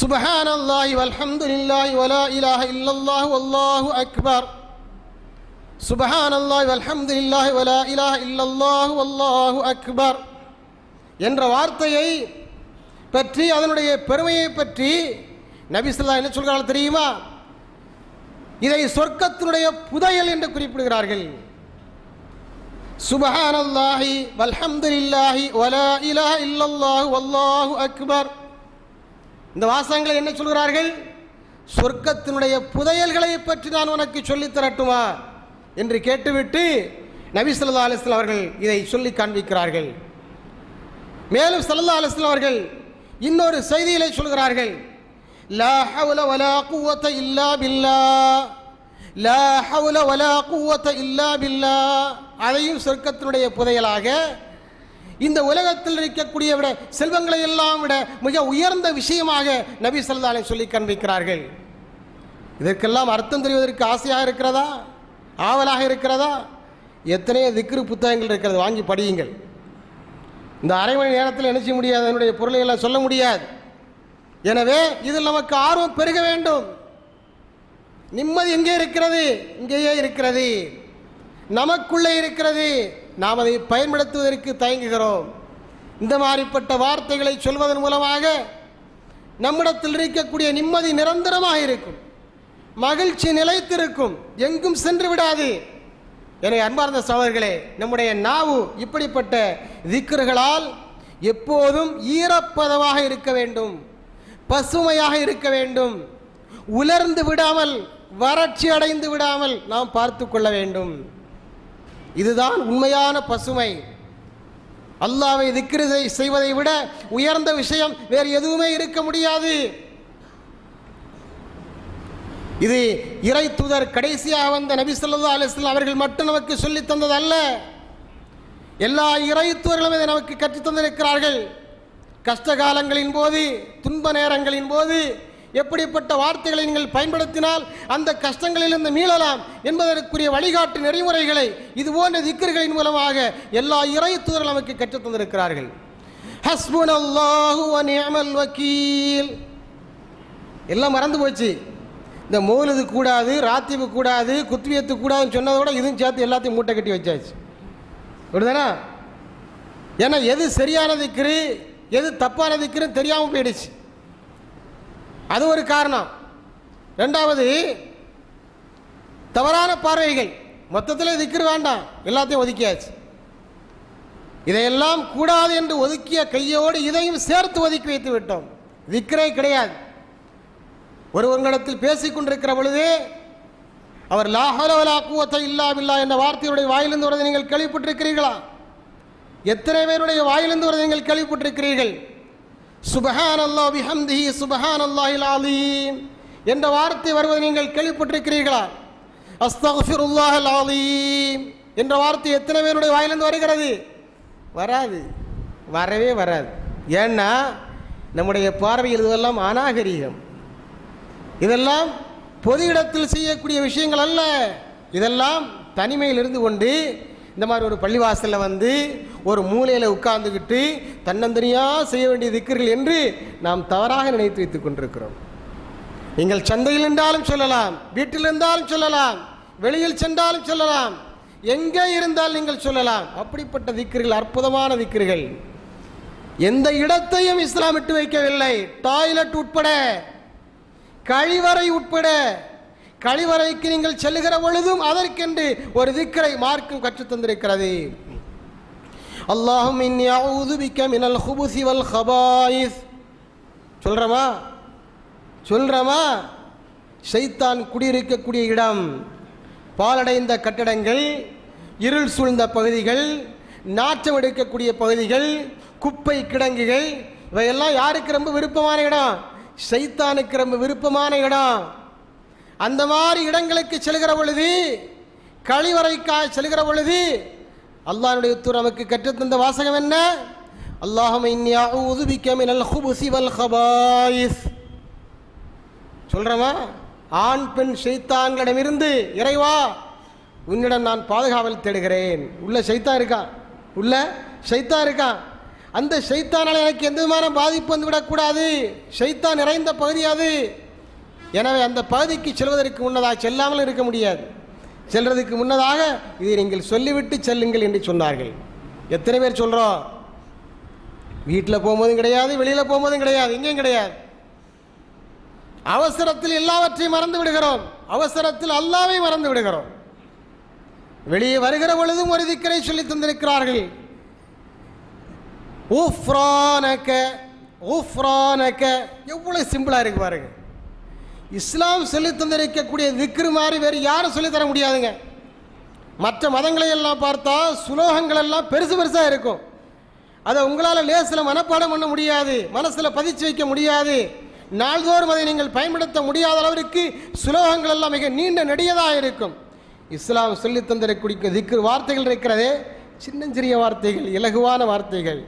A: சுப்ஹானல்லாஹி வல்ஹம்துலில்லாஹி வலா இலாஹ இல்லல்லாஹு வல்லாஹு அக்பர். சுப்ஹானல்லாஹி வல்ஹம்துலில்லாஹி வலா இலாஹ இல்லல்லாஹு வல்லாஹு அக்பர் என்ற வார்த்தையை பற்றி, அதனுடைய பெருமையை பற்றி நபி ஸல்லல்லாஹு என்ன சொல்கிறார்கள் தெரியுமா? இதை சொர்க்கத்தினுடைய புதையல் என்று குறிப்பிடுகிறார்கள். சுப்ஹானல்லாஹி வல்ஹம்துலில்லாஹி வலா இலாஹ இல்லல்லாஹு வல்லாஹு அக்பர். இந்த வாசகங்களை என்ன சொல்கிறார்கள்? சொர்க்கத்தினுடைய புதையல்களை பற்றி நான் உனக்கு சொல்லித் தரட்டுமா என்று கேட்டுவிட்டு நபி ஸல்லல்லாஹு அலைஹி வஸல்லம் அவர்கள் இதை சொல்லி காண்பிக்கிறார்கள். மேலும் ஸல்லல்லாஹு அலைஹி வஸல்லம் அவர்கள் இன்னொரு செய்தியிலே சொல்கிறார்கள், லா ஹவ்ல வலா குவத்த இல்லா பில்லாஹ், லா ஹவ்ல வலா குவத்த இல்லா பில்லாஹ். அதையும் சொர்க்கத்தினுடைய புதையலாக, இந்த உலகத்தில் இருக்கக்கூடிய விட செல்வங்களை எல்லாம் விட மிக உயர்ந்த விஷயமாக நபி ஸல்லல்லாஹு அலைஹி சொல்லி காண்பிக்கிறார்கள். இதற்கெல்லாம் அர்த்தம் தெரிவதற்கு ஆசையாக இருக்கிறதா, ஆவலாக இருக்கிறதா? எத்தனையோ திக்ரு புத்தகங்கள் இருக்கிறது, வாங்கி படியுங்கள். இந்த அரை மணி நேரத்தில் என்ன செய்ய முடியாது, அதனுடைய பொருளை எல்லாம் சொல்ல முடியாது. எனவே இதில் நமக்கு ஆர்வம் பெருக வேண்டும். நிம்மதி எங்கே இருக்கிறது? இங்கேயே இருக்கிறது, நமக்குள்ளே இருக்கிறது. நாம் அதை பயன்படுத்துவதற்கு தயங்குகிறோம். இந்த மாதிரிப்பட்ட வார்த்தைகளை சொல்வதன் மூலமாக நம்மிடத்தில் இருக்கக்கூடிய நிம்மதி நிரந்தரமாக இருக்கும், மகிழ்ச்சி நிலைத்திருக்கும், எங்கும் சென்று விடாது. எனவே அன்பார்ந்த சகோதரர்களே, நம்முடைய நாவு இப்படிப்பட்ட திக்ருகளால் எப்போதும் ஈரப்பதமாக இருக்க வேண்டும், பசுமையாக இருக்க வேண்டும். உலர்ந்து விடாமல், வறட்சி அடைந்து விடாமல் நாம் பார்த்து கொள்ள வேண்டும். இதுதான் உண்மையான பசுமை. அல்லாஹ்வை திக்ரு செய்வதை விட உயர்ந்த விஷயம் வேறு எதுவுமே இருக்க முடியாது. இது இறை தூதர் கடைசியாக வந்த நபி ஸல்லல்லாஹு அலைஹி வஸல்லம் அவர்கள் மட்டும் நமக்கு சொல்லித் தந்தது அல்ல, எல்லா இறை தூதர்களும் இதை நமக்கு கற்றுத் தந்திருக்கிறார்கள். கஷ்ட காலங்களின் போது, துன்ப நேரங்களின் போது எப்படிப்பட்ட வார்த்தைகளை நீங்கள் பயன்படுத்தினால் அந்த கஷ்டங்களிலிருந்து மீளலாம் என்பதற்குரிய வழிகாட்டு நெறிமுறைகளை இதுபோன்ற திக்ருகளின் மூலமாக எல்லா இறை தூதர்களும் நமக்கு கற்றுத் தந்திருக்கிறார்கள். ஹஸ்புனல்லாஹு வ நிஅமல் வக்கீல். எல்லாம் மறந்து போச்சு. இந்த மௌலிது கூடாது, ராத்திபு கூடாது, குத்வியத்து கூடாதுன்னு சொன்னதோட இதுவும் சேர்த்து எல்லாத்தையும் மூட்டை கட்டி வச்சாச்சு. அப்படிதானா? ஏன்னா எது சரியான திக்ரு, எது தப்பான திக்ருன்னு தெரியாமல் போயிடுச்சு. அது ஒரு காரணம். ரெண்டாவது, தவறான பார்வைகள். மொத்தத்தில் திக்ரு வேண்டாம், எல்லாத்தையும் ஒதுக்கியாச்சு. இதையெல்லாம் கூடாது என்று ஒதுக்கிய கையோடு இதையும் சேர்த்து ஒதுக்கி வைத்து விட்டோம். திக்ரே கிடையாது. ஒருவரிடத்தில் பேசிக்கொண்டிருக்கிற பொழுது அவர் லா ஹவ்ல வலா குவத்த இல்லா பில்லாஹ் என்ற வார்த்தையுடைய வாயிலிருந்து வருவதை நீங்கள் கேள்விப்பட்டிருக்கிறீர்களா? எத்தனை பேருடைய வாயிலிருந்து வருவதை நீங்கள் கேள்விப்பட்டிருக்கிறீர்கள்? சுப்ஹானல்லாஹ் பிஹம்திஹி சுப்ஹானல்லாஹில் அலீம் என்ற வார்த்தை வருவதை நீங்கள் கேள்விப்பட்டிருக்கிறீர்களா? அஸ்தக்ஃபிருல்லாஹல் அலீம் என்ற வார்த்தை எத்தனை பேருடைய வாயிலிருந்து வருகிறது? வராது, வரவே வராது. ஏன்னா நம்முடைய பார்வையில் இதெல்லாம் அநாகரீகம், இதெல்லாம் பொது இடத்தில் செய்யக்கூடிய விஷயங்கள் அல்ல. இதெல்லாம் தனிமையில் இருந்து கொண்டு இந்த மாதிரி ஒரு பள்ளிவாசலில் வந்து ஒரு மூலையில் உட்கார்ந்துக்கிட்டு தன்னந்தனியாக செய்ய வேண்டிய திக்ர்கள் என்று நாம் தவறாக நினைத்து வைத்துக் கொண்டிருக்கிறோம். நீங்கள் சந்தையில் இருந்தாலும் சொல்லலாம், வீட்டில் இருந்தாலும் சொல்லலாம், வெளியில் சென்றாலும் சொல்லலாம், எங்கே இருந்தால் நீங்கள் சொல்லலாம். அப்படிப்பட்ட திக்ர்கள் அற்புதமான திக்ர்கள். எந்த இடத்தையும் இஸ்லாம் விட்டு வைக்கவில்லை. டாய்லெட் உட்பட, கழிவறை உட்பட, கழிவறைக்கு நீங்கள் செல்லுகிற பொழுதும் அதற்கென்று ஒரு திக்ரை மார்க்கம் கற்றுத் தந்திருக்கிறது. அல்லாஹும் இன்னி அஊது பிக்க மினல் ஹுபுஸி வல் ஹபாயிஸ். சொல்றமா? ஷைத்தான் குடியிருக்கக்கூடிய இடம், பாலடைந்த கட்டடங்கள், இருள் சூழ்ந்த பகுதிகள், நாற்றம் எடுக்கக்கூடிய பகுதிகள், குப்பை கிடங்குகள், இவையெல்லாம் யாருக்கு ரொம்ப விருப்பமான இடம்? ஷைத்தானுக்கு ரொம்ப விருப்பமான இடம். அந்த மாதிரி இடங்களுக்கு செல்கிற பொழுது, கழிவறைக்காக செல்கிற பொழுது அல்லாஹ்வுடைய தூதர் நமக்கு கற்றுத்தந்த வாசகம் என்ன? அல்லாஹும்ம இன்னி அஊது பிக்க மினல் ஹுபுஸி வல் ஹபாயிஸ். சொல்றமா? ஆண் பெண் ஷைத்தான்களிடமிருந்து இறைவா உன்னிடம் நான் பாதுகாவல் தேடுகிறேன். உள்ள ஷைத்தான் இருக்கான். அந்த ஷைத்தானால் எனக்கு எந்த விதமான பாதிப்பு வந்து விடக்கூடாது. ஷைத்தான் நிறைந்த பகுதி அது. எனவே அந்த பகுதிக்கு செல்வதற்கு முன்னதாக செல்லாமல் இருக்க முடியாது. செல்றதுக்கு முன்னதாக இதை நீங்கள் சொல்லிவிட்டு செல்லுங்கள் என்று சொன்னார்கள். எத்தனை பேர் சொல்கிறோம்? வீட்டில் போகும்போதும் கிடையாது, வெளியில் போகும்போதும் கிடையாது, எங்கேயும் கிடையாது. அவசரத்தில் எல்லாவற்றையும் மறந்து விடுகிறோம், அவசரத்தில் அல்லாஹ்வை மறந்து விடுகிறோம். வெளியே வருகிற பொழுதும் ஒரு திக்ரை சொல்லி தந்திருக்கிறார்கள். எவ்வளவு சிம்பிளா இருக்கு பாருங்க. இஸ்லாம் சொல்லி தந்திருக்கக்கூடிய திக்ரு மாதிரி வேறு யாரும் சொல்லி தர முடியாதுங்க. மற்ற மதங்களை எல்லாம் பார்த்தா சுலோகங்கள் எல்லாம் பெருசு பெருசா இருக்கும். அதை உங்களால் லேசில் மனப்பாடம் பண்ண முடியாது, மனசில் பதிச்சு வைக்க முடியாது, நாள்தோறும் அதை நீங்கள் பயன்படுத்த முடியாத அளவிற்கு சுலோகங்கள் எல்லாம் மிக நீண்ட நெடியதாக இருக்கும். இஸ்லாம் சொல்லி தந்திருக்கக்கூடிய திக்ரு வார்த்தைகள் இருக்கிறதே சின்னஞ்சிறிய வார்த்தைகள், இலகுவான வார்த்தைகள்.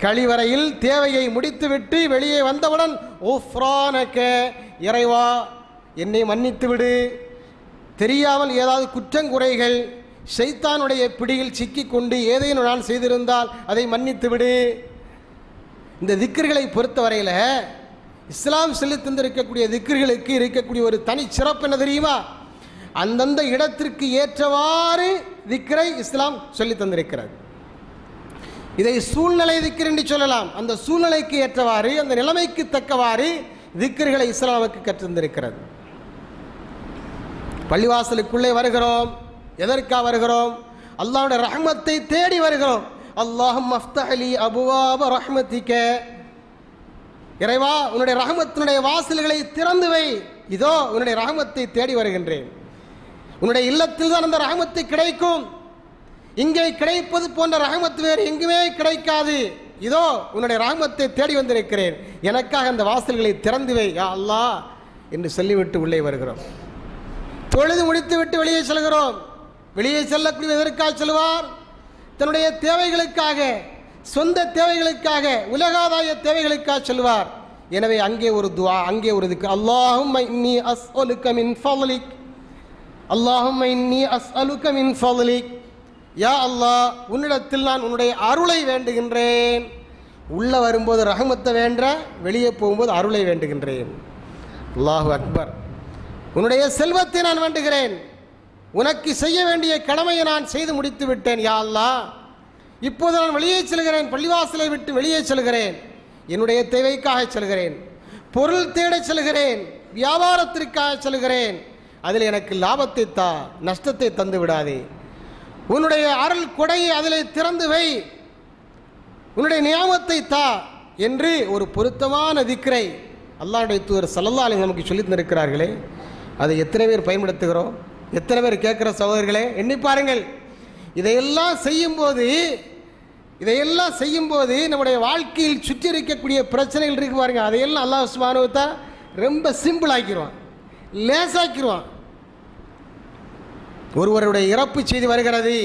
A: கழிவறையில் தேவையை முடித்துவிட்டு வெளியே வந்தவுடன் ஓஃப்ரானக, இறைவா என்னை மன்னித்து விடு, தெரியாமல் ஏதாவது குற்றங்குறைகள் ஷைத்தானுடைய பிடியில் சிக்கிக்கொண்டு ஏதேனும் நான் செய்திருந்தால் அதை மன்னித்து விடு. இந்த திக்ர்களை பொறுத்தவரையில் இஸ்லாம் சொல்லி தந்திருக்கக்கூடிய திக்ர்களுக்கு இருக்கக்கூடிய ஒரு தனி சிறப்பு என்ன தெரியுமா? அந்தந்த இடத்திற்கு ஏற்றவாறு திக்ரை இஸ்லாம் சொல்லி தந்திருக்கிறது. இதை சூழ்நிலை திக்ர் என்று சொல்லலாம். அந்த சூழ்நிலைக்கு ஏற்றவாறு, அந்த நிலைமைக்கு தக்கவாறு திக்ர்களை இஸ்லாமுக்கு கற்றிருந்திருக்கிறது. பள்ளிவாசலுக்குள்ளே வருகிறோம், எதற்காக வருகிறோம்? அல்லாஹ்வுடைய ரஹ்மத்தை தேடி வருகிறோம். அல்லாஹும்ம அஃப்தஹ் லி அபுவாப ரஹ்மத்திக, இறைவா உன்னுடைய ரஹ்மத்தினுடைய வாசல்களை திறந்து வை. இதோ உன்னுடைய ரஹ்மத்தை தேடி வருகின்றேன். உன்னுடைய இல்லத்தில் தான் அந்த ரஹ்மத்து கிடைக்கும். இங்கே கிடைப்பது போன்ற ரஹ்மத் வேறு எங்குமே கிடைக்காது. இதோ உன்னுடைய ரஹ்மத்தை தேடி வந்திருக்கிறேன், எனக்காக அந்த வாசல்களை திறந்து வை யா அல்லாஹ் என்று சொல்லிவிட்டு உள்ளே வருகிறோம். தொழுது முடித்து விட்டு வெளியே செல்கிறோம். வெளியே செல்லக்கூடிய எதற்காக செல்வார்? தன்னுடைய தேவைகளுக்காக, சொந்த தேவைகளுக்காக, உலகாதாய தேவைகளுக்காக செல்வார். எனவே அங்கே ஒரு துஆ, அங்கே ஒரு திக்ர். அல்லாஹும்ம இன்னி அஸ்அலுக மின் ஃபضலிக், அல்லாஹும்ம இன்னி அஸ்அலுக மின் ஃபضலிக், யா அல்லாஹ் உன்னிடத்தில் நான் உன்னுடைய அருளை வேண்டுகின்றேன். உள்ள வரும்போது ரஹமத்தை வேண்ட, வெளியே போகும்போது அருளை வேண்டுகின்றேன். அல்லாஹு அக்பர். உன்னுடைய செல்வத்தை நான் வேண்டுகிறேன். உனக்கு செய்ய வேண்டிய கடமையை நான் செய்து முடித்து விட்டேன் யா அல்லாஹ். இப்போது நான் வெளியே செல்கிறேன், பள்ளிவாசலை விட்டு வெளியே செல்கிறேன். என்னுடைய தேவைக்காக செல்கிறேன், பொருள் தேட செல்கிறேன், வியாபாரத்திற்காக செல்கிறேன். அதில் எனக்கு லாபத்தை தா, நஷ்டத்தை தந்து விடாதே. உன்னுடைய அருள் கொடையை அதில் திறந்து வை, உன்னுடைய நியாமத்தை தா என்று ஒரு பொருத்தமான திக்ரை அல்லாஹ்வுடைய தூதர் ஸல்லல்லாஹு அலைஹி நமக்கு சொல்லி தந்திருக்கிறார்களே. அதை எத்தனை பேர் பயன்படுத்துகிறோம்? எத்தனை பேர் கேட்குற சகோதரர்களே? எண்ணி பாருங்கள். இதையெல்லாம் செய்யும்போது நம்முடைய வாழ்க்கையில் சுற்றி இருக்கக்கூடிய பிரச்சனைகள் இருக்கு பாருங்க, அதையெல்லாம் அல்லாஹ் சுப்ஹானஹு வ தஆலா ரொம்ப சிம்பிள் ஆக்கிடுவான், லேசாக்கிடுவான். ஒருவருடைய இறப்பு செய்தி வருகிறது,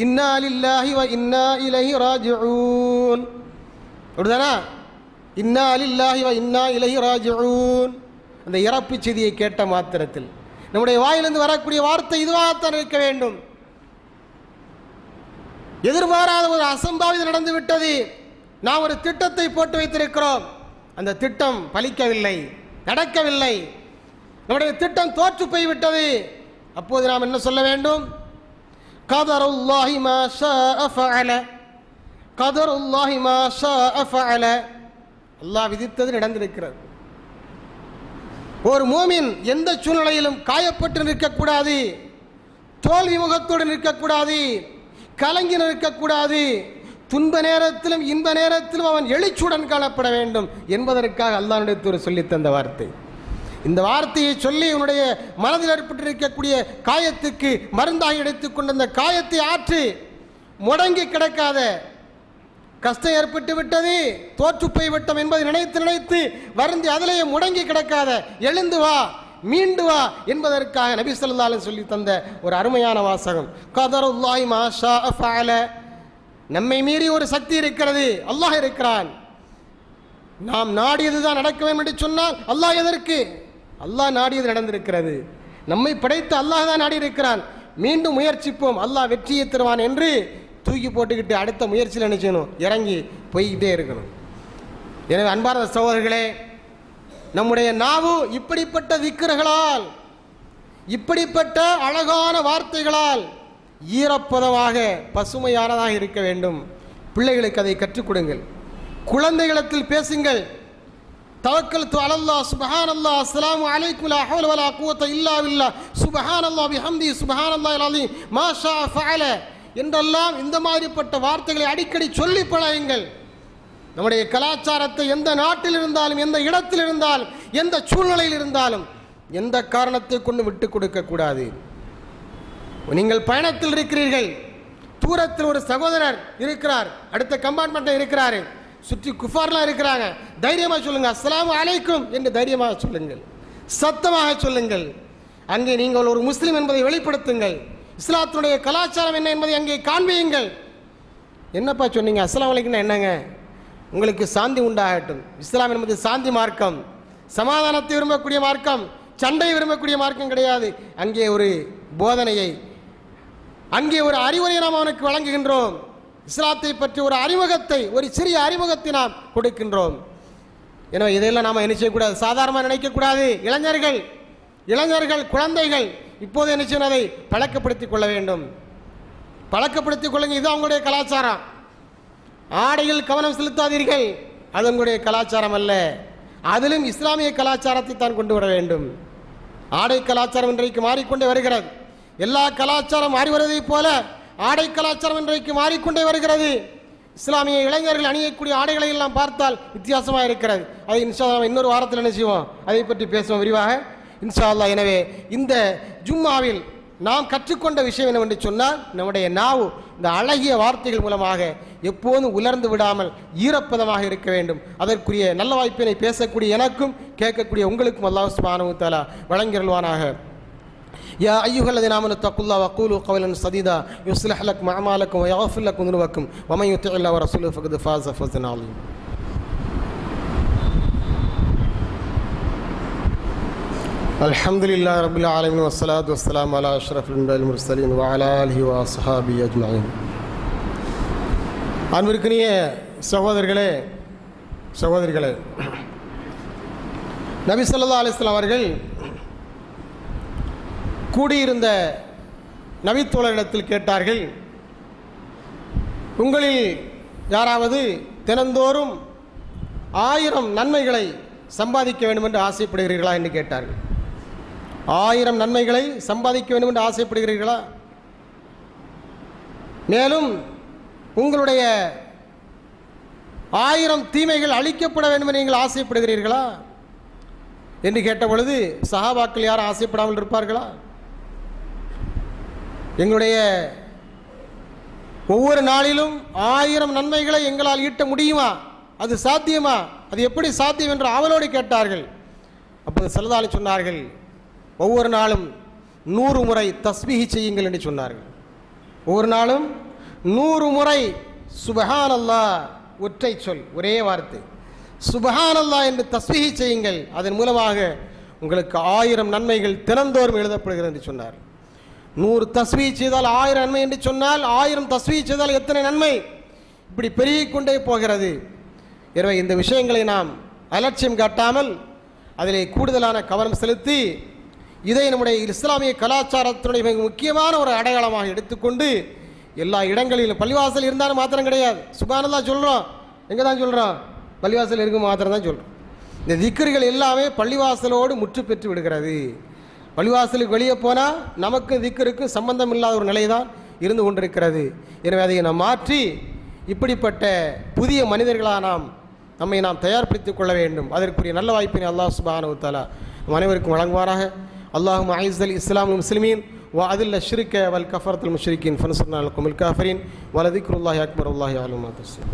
A: இன்னா லில்லாஹி வ இன்னா இலைஹி ராஜிஊன். அப்படிதானா? இன்னா லில்லாஹி வ இன்னா இலைஹி ராஜிஊன். அந்த இறப்பு செய்தியை கேட்ட மாத்திரத்தில் நம்முடைய வாயிலிருந்து வரக்கூடிய வார்த்தை இதுவாகத்தான் இருக்க வேண்டும். எதிர்பாராத ஒரு அசம்பாவிதம் நடந்து விட்டது. நாம் ஒரு திட்டத்தை போட்டு வைத்திருக்கிறோம், அந்த திட்டம் பலிக்கவில்லை, நடக்கவில்லை, நம்முடைய திட்டம் தோற்று போய்விட்டது. அப்போது நாம் என்ன சொல்ல வேண்டும்? கதருல்லாஹி மா ஷாஅ ஃபஅல, கதருல்லாஹி மா ஷாஅ ஃபஅல. அல்லாஹ் விதித்தது நடந்திருக்கிறது. ஒரு மூமின் எந்த சூழ்நிலையிலும் காயப்பட்டு நிற்கக்கூடாது, தோல்வி முகத்தோடு நிற்கக்கூடாது, கலங்கி நிற்கக்கூடாது. துன்ப நேரத்திலும் இன்ப நேரத்திலும் அவன் எழுச்சுடன் காணப்பட வேண்டும் என்பதற்காக அல்லாஹ்வுடைய தூதர் சொல்லி தந்த வார்த்தை. இந்த வார்த்தையை சொல்லி உன்னுடைய மனதில் ஏற்பட்டிருக்கக்கூடிய காயத்துக்கு மருந்தாக எடுத்துக்கொண்டு அந்த காயத்தை ஆற்றி முடங்கி கிடக்காத, கஷ்டம் ஏற்பட்டு விட்டது, தோற்று போய்விட்டோம் என்பதை நினைத்து வருந்தி அதிலேயே முடங்கி கிடக்காத, எழுந்து வா, மீண்டு வா என்பதற்காக நபி ஸல்லல்லாஹு அலைஹி சொல்லி தந்த ஒரு அருமையான வாசகம். கதருல்லாஹி மா ஷாஅ ஃபஅல. நம்மை மீறி ஒரு சக்தி இருக்கிறது, அல்லாஹ் இருக்கிறான். நாம் நாடியதுதான் நடக்க வேண்டும் என்று சொன்னால் அல்லாஹ் எதற்கு? அல்லாஹ் நாடியது நடந்திருக்கிறது. நம்மை படைத்து அல்லாஹ் தான் நாடி இருக்கிறான். மீண்டும் முயற்சிப்போம், அல்லாஹ் வெற்றியை தருவான் என்று தூக்கி போட்டுக்கிட்டு அடுத்த முயற்சியில் நினைச்சணும், இறங்கி போய்கிட்டே இருக்கணும். எனவே அன்பார்ந்த சகோதரர்களே, நம்முடைய நாவு இப்படிப்பட்ட திக்ர்களால், இப்படிப்பட்ட அழகான வார்த்தைகளால் ஈரப்பதமாக பசுமையானதாக இருக்க வேண்டும். பிள்ளைகளுக்கு அதை கற்றுக் கொடுங்கள். குழந்தைகளிடத்தில் பேசுங்கள். தவக்கல்து அலல்லாஹ், சுப்ஹானல்லாஹ், அஸ்ஸலாமு அலைக்கும், லா ஹவ்ல வலா குவத்த இல்லா பில்லாஹ், சுப்ஹானல்லாஹ் பிஹம்தி, சுப்ஹானல்லாஹில் அலீம், மா ஷாஅ ஃபஅல என்றெல்லாம் இந்த மாதிரிப்பட்ட வார்த்தைகளை அடிக்கடி சொல்லி பழகுங்கள். நம்முடைய கலாச்சாரத்தை எந்த நாட்டில் இருந்தாலும், எந்த இடத்தில் இருந்தாலும், எந்த சூழ்நிலையில் இருந்தாலும் எந்த காரணத்தை கொண்டு விட்டு கொடுக்க கூடாது. நீங்கள் பயணத்தில் இருக்கிறீர்கள், தூரத்தில் ஒரு சகோதரர் இருக்கிறார், அடுத்த கம்பார்ட்மெண்ட்டில் இருக்கிறாரு, சுற்றி குஃபார்லாம் இருக்கிறாங்க, தைரியமாக சொல்லுங்க, அஸ்ஸலாமு அலைக்கும் என்று தைரியமாக சொல்லுங்கள், சத்தமாக சொல்லுங்கள். அங்கே நீங்கள் ஒரு முஸ்லீம் என்பதை வெளிப்படுத்துங்கள். இஸ்லாத்தினுடைய கலாச்சாரம் என்ன என்பதை அங்கே காண்பியுங்கள். என்னப்பா சொன்னீங்க, அஸ்ஸலாமு அலைக்கும்னா என்னங்க? உங்களுக்கு சாந்தி உண்டாகட்டும். இஸ்லாம் என்பது சாந்தி மார்க்கம், சமாதானத்தை விரும்பக்கூடிய மார்க்கம், சண்டையை விரும்பக்கூடிய மார்க்கம் கிடையாது. அங்கே ஒரு போதனையை, அங்கே ஒரு அறிவுரையை நாம் அவனுக்கு வழங்குகின்றோம். இஸ்லாத்தை பற்றி ஒரு அறிமுகத்தை, ஒரு சிறிய அறிமுகத்தை நாம் கொடுக்கின்றோம். எனவே இதையெல்லாம் நாம் என்ன செய்யக்கூடாது, சாதாரணமாக நினைக்கக்கூடாது. இளைஞர்கள் குழந்தைகள் இப்போது என்ன செய்யணும், அதை பழக்கப்படுத்திக் கொள்ள வேண்டும். பழக்கப்படுத்திக் கொள்ளுங்க. இது அவங்களுடைய கலாச்சாரம். ஆடையில் கவனம் செலுத்தாதீர்கள், அது உங்களுடைய கலாச்சாரம் அல்ல. அதிலும் இஸ்லாமிய கலாச்சாரத்தை தான் கொண்டு வர வேண்டும். ஆடை கலாச்சாரம் இன்றைக்கு மாறிக்கொண்டே வருகிறது. எல்லா கலாச்சாரம் மாறி வருவதைப் போல ஆடை கலாச்சாரம் இன்றைக்கு மாறிக்கொண்டே வருகிறது. இஸ்லாமிய இளைஞர்கள் அணியக்கூடிய ஆடைகளை எல்லாம் பார்த்தால் வித்தியாசமாக இருக்கிறது. அதை இன்ஷா அல்லாஹ் இன்னொரு வாரத்தில் என்ன செய்வோம், அதை பற்றி பேசுவோம் விரிவாக இன்ஷா அல்லாஹ். எனவே இந்த ஜும்மாவில் நாம் கற்றுக்கொண்ட விஷயம் என்னவென்று சொன்னால், நம்முடைய நாவு இந்த அழகிய வார்த்தைகள் மூலமாக எப்போதும் உலர்ந்து விடாமல் ஈரப்பதமாக இருக்க வேண்டும். அதற்குரிய நல்ல வாய்ப்பினை பேசக்கூடிய எனக்கும் கேட்கக்கூடிய உங்களுக்கும் அல்லாஹ் சுப்ஹானஹு வ தஆலா வழங்கியருள்வானாக. யா அய்யுஹல்லதீன ஆமனு தக்குல்லாஹ வகூலு கௌலன் சதீதா யுஸ்லிஹ் லக்கும் அஅமாலக்கும் வயக்ஃபிர் லக்கும் ذنوبكم ومن يطع الله ورسوله فقد فاز فوزا عظيما. அல்ஹம்துலில்லாஹி ரப்பில் ஆலமீன் வஸ்ஸலாத்து வஸ்ஸலாமு அலா அஷ்ரஃபில் அன்பியாஇல் முர்ஸலீன் வ அலா ஆலிஹி வ அஸ்ஹாபிஹி அஜ்மஈன். அன்பிற்குரிய சகோதரிகளே, நபி ஸல்லல்லாஹு அலைஹி வஸல்லம் அவர்கள் கூடியிருந்த நபித்தோழரிடத்தில் கேட்டார்கள், உங்களில் யாராவது தினந்தோறும் 1000 நன்மைகளை சம்பாதிக்க வேண்டும் என்று ஆசைப்படுகிறீர்களா என்று கேட்டார்கள். 1000 நன்மைகளை சம்பாதிக்க வேண்டும் என்று ஆசைப்படுகிறீர்களா? மேலும் உங்களுடைய 1000 தீமைகள் அழிக்கப்பட வேண்டும் என்று நீங்கள் ஆசைப்படுகிறீர்களா என்று கேட்ட பொழுது சஹாபாக்கள் யாரும் ஆசைப்படாமல் இருப்பார்களா? எங்களுடைய ஒவ்வொரு நாளிலும் 1000 நன்மைகளை எங்களால் ஈட்ட முடியுமா, அது சாத்தியமா, அது எப்படி சாத்தியம் என்று ஆவலோடு கேட்டார்கள். அப்போது ஸல்லல்லாஹு அலைஹி சொன்னார்கள், ஒவ்வொரு நாளும் 100 முறை தஸ்பீஹ் செய்யுங்கள் என்று சொன்னார்கள். ஒவ்வொரு நாளும் 100 முறை சுப்ஹானல்லாஹ், ஒற்றை சொல், ஒரே வார்த்தை சுப்ஹானல்லாஹ் என்று தஸ்பீஹ் செய்யுங்கள். அதன் மூலமாக உங்களுக்கு 1000 நன்மைகள் தினந்தோறும் எழுதப்படுகிறது என்று சொன்னார். 100 தஸ்பீஹ் செய்தால் 1000 நன்மை என்று சொன்னால் 1000 தஸ்பீஹ் செய்தால் எத்தனை நன்மை? இப்படி பெருகிக் கொண்டே போகிறது. எனவே இந்த விஷயங்களை நாம் அலட்சியம் காட்டாமல் அதிலே கூடுதலான கவனம் செலுத்தி இதை நம்முடைய இஸ்லாமிய கலாச்சாரத்தினுடைய மிக முக்கியமான ஒரு அடையாளமாக எடுத்துக்கொண்டு எல்லா இடங்களிலும், பள்ளிவாசல் இருந்தாலும் மாத்திரம் கிடையாது, சுப்ஹானல்லாஹ் சொல்கிறோம், எங்கே தான் சொல்கிறோம், பள்ளிவாசல் இருக்கும் மாத்திரம் தான் சொல்கிறோம். இந்த திக்ருகள் எல்லாமே பள்ளிவாசலோடு முற்று பெற்று விடுகிறது. பள்ளிவாசலுக்கு வெளியே போனால் நமக்கு திக்ருக்கும் சம்பந்தம் இல்லாத ஒரு நிலை தான் இருந்து கொண்டிருக்கிறது. எனவே அதை நாம் மாற்றி இப்படிப்பட்ட புதிய மனிதர்களாக நம்மை தயார்படுத்திக் கொள்ள வேண்டும். அதற்குரிய நல்ல வாய்ப்பினை அல்லாஹ் சுப்ஹானஹு வ தஆலா அனைவருக்கும் வழங்குவாராக. அல்லாஹும்ம அஇஸ்ஸல் இஸ்லாம் வல் முஸ்லிமீன் வ அதில்ல ஷிர்க வல் கஃபரத்துல் முஷ்ரிக்கீன் ஃபன்சுர்னா அலல் கௌமில் காஃபிரீன் வ லதிக்ருல்லாஹி அக்பர் வல்லாஹு யஅலமு மா தஸ்னூன்.